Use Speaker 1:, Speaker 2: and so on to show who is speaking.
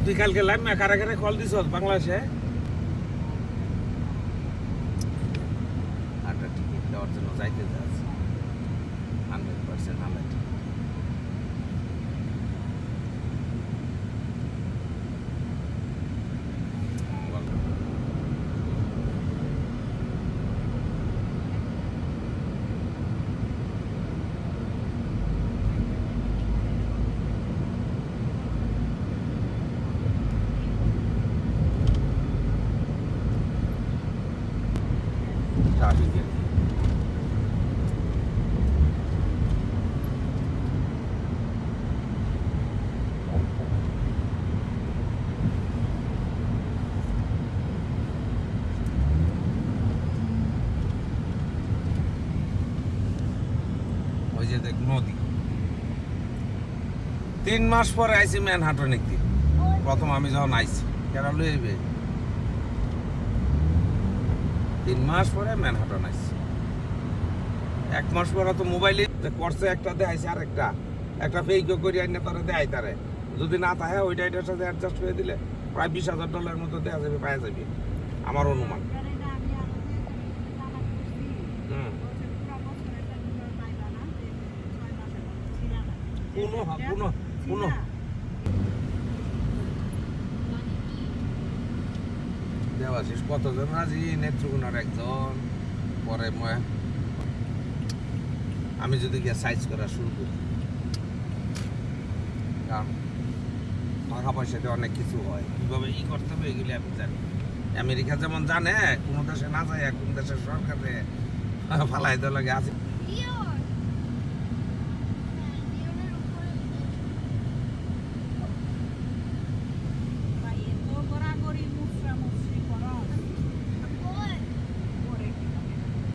Speaker 1: তুই কালকে লাইম না কারা কারা কল দিছ বাংলাদেশে আটা টিকিট দেওয়ার জন্য যাইতে যাচ্ছে 100% আলাদা ট্রাফিকের ওই যে দেখ নদী 3 মাস পরে আইছি ম্যানহাটন একদিন প্রথম আমি যখন আইছি কেরা লইবে 3 মাস পরে ম্যানহাটন আইছি 1 মাস পরে তো মোবাইলে করছে একটা দেখাইছে আর একটা ফেক করি আইনে তারা দেয় তারে যদি না থাকে ওইটা এটার সাথে অ্যাডজাস্ট করে দিলে প্রায় $20,000 মতো দেওয়া যাবে পাওয়া যাবে আমার অনুমান পুনঃ দেওয়াশিস কতজন রাজি নেত্রকোনার একজন পরে আমি যদি গিয়ে সাইজ করা শুরু করি কারণ টাকা পয়সাতে অনেক কিছু হয় কীভাবে করতে হবে এগুলি আমি জানি আমেরিকা যেমন জানে কোনো দেশে না যায় কোন দেশের সরকারে ফালাই দেওয়া লাগে আছে